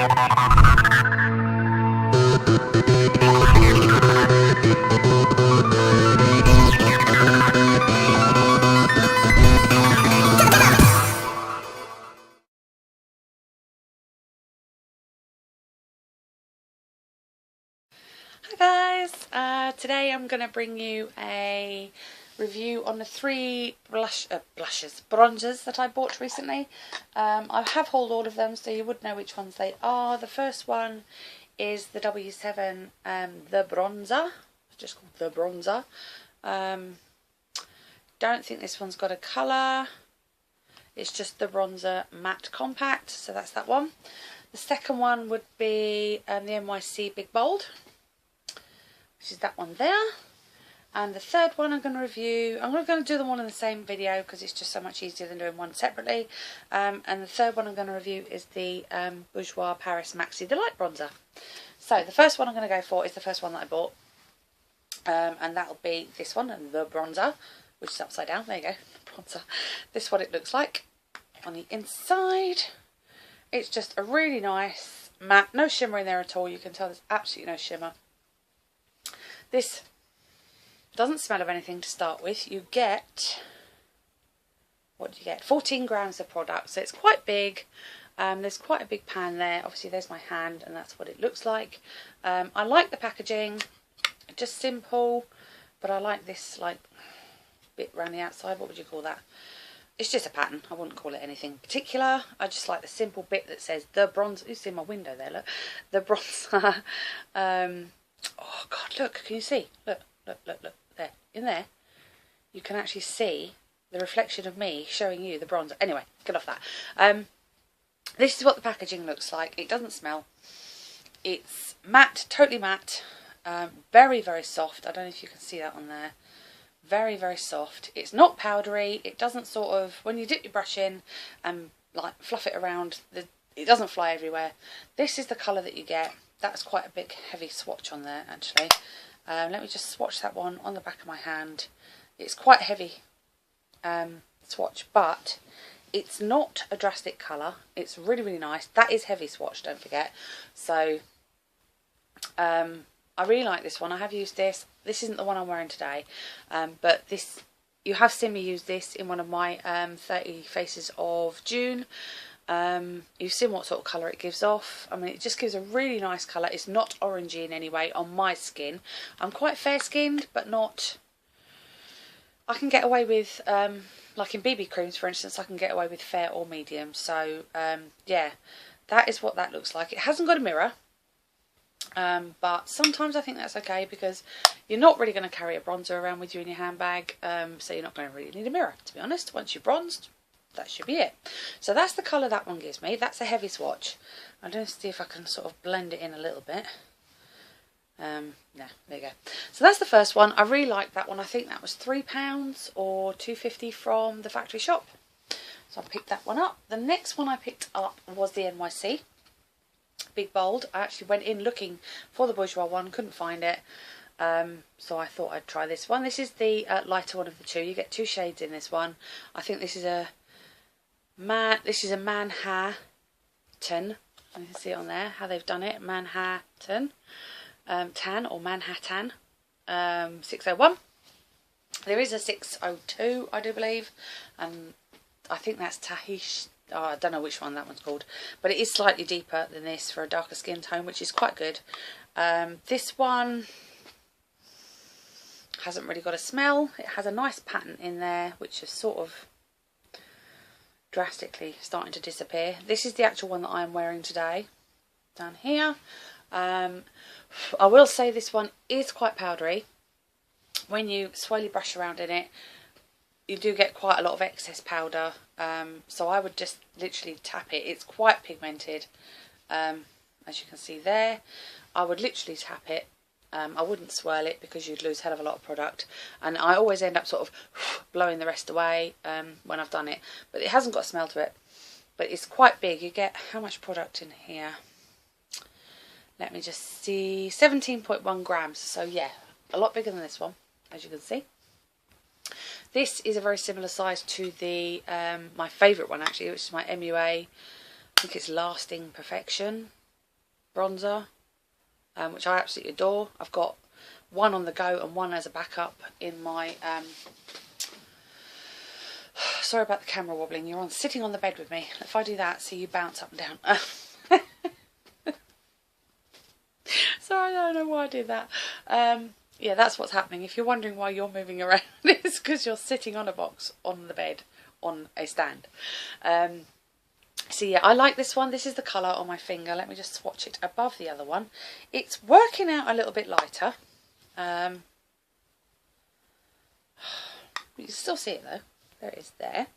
Hi guys, today I'm going to bring you a review on the three bronzers that I bought recently. I have hauled all of them so you would know which ones they are. The first one is the W7 The Bronzer, it's just called The Bronzer. Don't think this one's got a colour, it's just the Bronzer Matte Compact, so that's that one. The second one would be the NYC Big Bold, which is that one there. And the third one I'm going to review, I'm going to do them all in the same video because it's just so much easier than doing one separately. And the third one I'm going to review is the Bourjois Paris Maxi Delight Bronzer. So the first one I'm going to go for is the first one that I bought. And that'll be this one, the Bronzer, which is upside down. There you go, Bronzer. This is what it looks like on the inside. It's just a really nice matte, no shimmer in there at all. You can tell there's absolutely no shimmer. This doesn't smell of anything to start with. You get, what do you get? 14 grams of product, so it's quite big. There's quite a big pan there. Obviously there's my hand and that's what it looks like. I like the packaging, just simple, but I like this like bit around the outside. What would you call that? It's just a pattern. I wouldn't call it anything particular. I just like the simple bit that says the bronzer. You see my window there, look. The Bronzer. Oh God, look, can you see? Look, look, look, look, there, in there, you can actually see the reflection of me showing you the bronzer. Anyway, get off that. This is what the packaging looks like. It doesn't smell. It's matte, totally matte, very, very soft. I don't know if you can see that on there. Very, very soft. It's not powdery. It doesn't sort of, when you dip your brush in and like fluff it around, it doesn't fly everywhere. This is the colour that you get. That's quite a big heavy swatch on there actually. Let me just swatch that one on the back of my hand. It's quite a heavy swatch, but it's not a drastic colour. It's really, really nice. That is heavy swatch, don't forget. So I really like this one. I have used this. This isn't the one I'm wearing today, but this, you have seen me use this in one of my 30 Faces of June. You've seen what sort of colour it gives off. I mean, it just gives a really nice colour. It's not orangey in any way on my skin. I'm quite fair skinned, but not, I can get away with, like in BB creams for instance, I can get away with fair or medium. So yeah, that is what that looks like. It hasn't got a mirror, but sometimes I think that's okay because you're not really going to carry a bronzer around with you in your handbag, so you're not going to really need a mirror, to be honest. Once you're bronzed, that should be it. So that's the colour that one gives me. That's a heavy swatch. I'm going to see if I can sort of blend it in a little bit. No, there you go. So that's the first one. I really like that one. I think that was £3 or £2.50 from the factory shop. So I picked that one up. The next one I picked up was the NYC Big Bold. I actually went in looking for the Bourjois one, couldn't find it. So I thought I'd try this one. This is the lighter one of the two. You get two shades in this one. I think this is a Manhattan. You can see it on there how they've done it. Manhattan tan or Manhattan 601. There is a 602, I do believe, and I think that's Tahish. Oh, I don't know which one that one's called, but it is slightly deeper than this for a darker skin tone, which is quite good. This one hasn't really got a smell. It has a nice pattern in there, which is sort of drastically starting to disappear. This is the actual one that I'm wearing today, down here. I will say this one is quite powdery. When you slowly brush around in it, you do get quite a lot of excess powder, so I would just literally tap it. It's quite pigmented, as you can see there. I would literally tap it. I wouldn't swirl it because you'd lose a hell of a lot of product, and I always end up sort of blowing the rest away when I've done it. But it hasn't got a smell to it, but it's quite big. You get how much product in here? Let me just see, 17.1 grams. So yeah, a lot bigger than this one, as you can see. This is a very similar size to the my favourite one actually, which is my MUA. I think it's Lasting Perfection. bronzer, which I absolutely adore. I've got one on the go and one as a backup in my... sorry about the camera wobbling. You're sitting on the bed with me. If I do that, so you bounce up and down. Sorry, I don't know why I did that. Yeah, that's what's happening. If you're wondering why you're moving around, it's because you're sitting on a box on the bed on a stand. So yeah, I like this one. This is the colour on my finger. Let me just swatch it above the other one. It's working out a little bit lighter. You can still see it though. There it is there.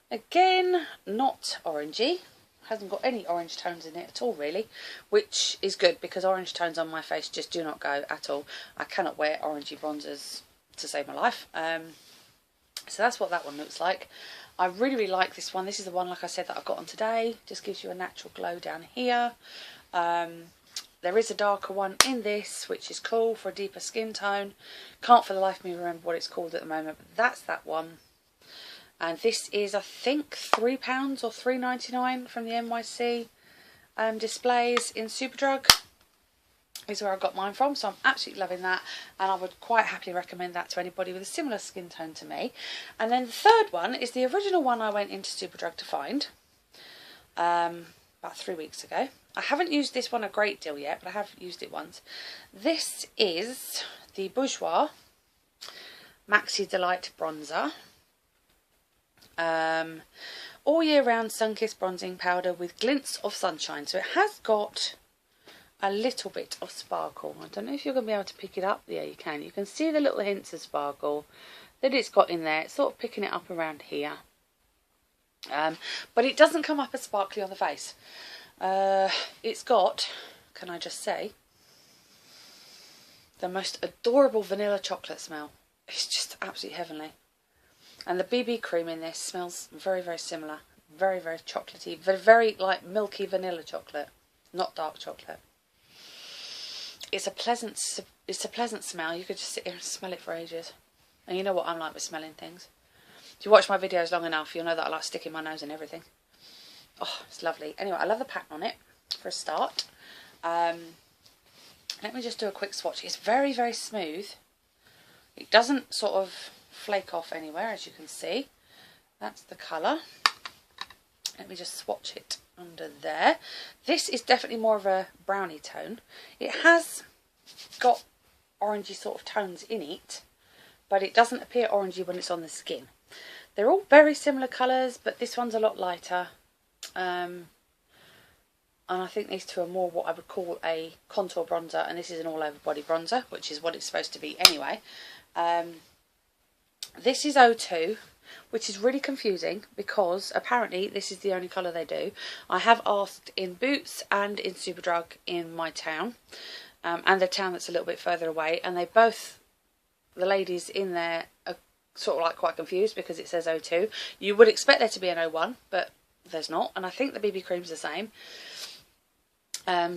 Again, not orangey. Hasn't got any orange tones in it at all really, which is good because orange tones on my face just do not go at all. I cannot wear orangey bronzers to save my life. So that's what that one looks like. I really, really like this one. This is the one, like I said, that I've got on today. Just gives you a natural glow down here. There is a darker one in this, which is cool for a deeper skin tone. Can't for the life of me remember what it's called at the moment, but that's that one. And this is, I think, £3 or £3.99 from the NYC displays in Superdrug. Is where I got mine from, so I'm absolutely loving that, and I would quite happily recommend that to anybody with a similar skin tone to me. And then the third one is the original one I went into Superdrug to find about 3 weeks ago. I haven't used this one a great deal yet, but I have used it once. This is the Bourjois Maxi Delight Bronzer. All year round sun-kissed bronzing powder with glints of sunshine. So it has got a little bit of sparkle. I don't know if you're going to be able to pick it up. Yeah, you can. You can see the little hints of sparkle that it's got in there. It's sort of picking it up around here. But it doesn't come up as sparkly on the face. It's got, can I just say, the most adorable vanilla chocolate smell. It's just absolutely heavenly. And the BB cream in this smells very, very similar. Very, very chocolatey. Very, very like milky vanilla chocolate. Not dark chocolate. It's a pleasant smell. You could just sit here and smell it for ages. And you know what I'm like with smelling things. If you watch my videos long enough, you'll know that I like sticking my nose in everything. Oh, it's lovely. Anyway, I love the pattern on it, for a start. Let me just do a quick swatch. It's very, very smooth. It doesn't sort of flake off anywhere, as you can see. That's the colour. Let me just swatch it under there. This is definitely more of a brownie tone. It has got orangey sort of tones in it, but it doesn't appear orangey when it's on the skin. They're all very similar colours, but this one's a lot lighter. And I think these two are more what I would call a contour bronzer, and this is an all-over body bronzer, which is what it's supposed to be anyway. This is 02, which is really confusing because apparently this is the only colour they do. I have asked in Boots and in Superdrug in my town, and the town that's a little bit further away, and they both, the ladies in there are sort of like quite confused because it says 02. You would expect there to be an 01, but there's not, and I think the BB cream's the same.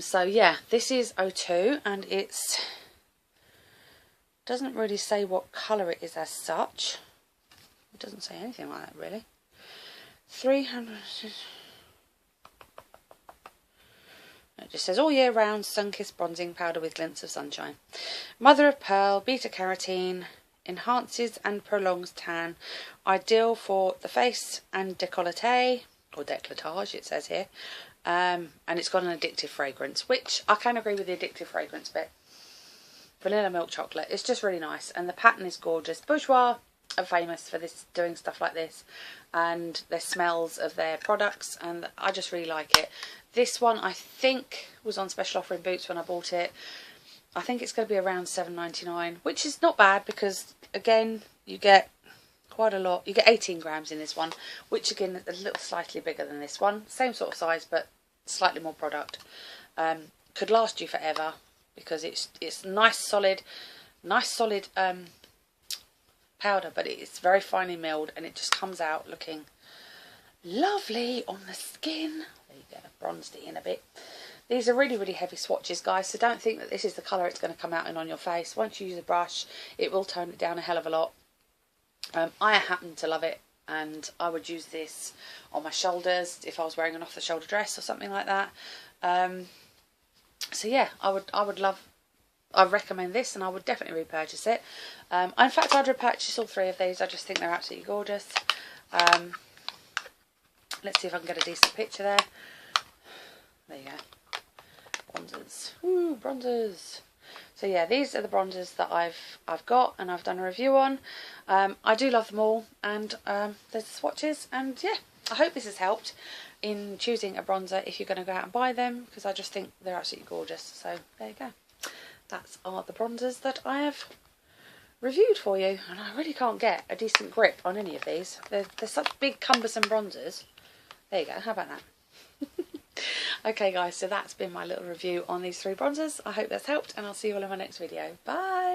So yeah, this is 02, and it's doesn't really say what colour it is as such. It doesn't say anything like that really. 300. It just says all year round sun-kissed bronzing powder with glints of sunshine. Mother of pearl, beta carotene, enhances and prolongs tan. Ideal for the face and décolleté, or décolletage it says here. And it's got an addictive fragrance, which I can agree with the addictive fragrance bit. Vanilla milk chocolate. It's just really nice, and the pattern is gorgeous. Bourjois are famous for this, doing stuff like this, and their smells of their products, and I just really like it. This one I think was on special offer in Boots when I bought it. I think it's going to be around £7.99, which is not bad because again you get quite a lot. You get 18 grams in this one, which again is a little slightly bigger than this one. Same sort of size, but slightly more product. Could last you forever because it's nice solid powder, but it's very finely milled and it just comes out looking lovely on the skin. There you go, bronzed it in a bit. These are really, really heavy swatches, guys, so don't think that this is the colour it's going to come out in on your face. Once you use a brush, it will tone it down a hell of a lot. I happen to love it, and I would use this on my shoulders if I was wearing an off-the-shoulder dress or something like that. So yeah, I recommend this, and I would definitely repurchase it. In fact, I'd repurchase all 3 of these. I just think they're absolutely gorgeous. Let's see if I can get a decent picture there. There you go. Bronzers. Ooh, bronzers. So yeah, these are the bronzers that I've got and I've done a review on. I do love them all, and there's the swatches, and yeah, I hope this has helped in choosing a bronzer if you're going to go out and buy them, because I just think they're absolutely gorgeous. So there you go. That's are the bronzers that I have reviewed for you, and I really can't get a decent grip on any of these. They're such big cumbersome bronzers. There you go, how about that? Okay guys, so that's been my little review on these 3 bronzers. I hope that's helped, and I'll see you all in my next video. Bye!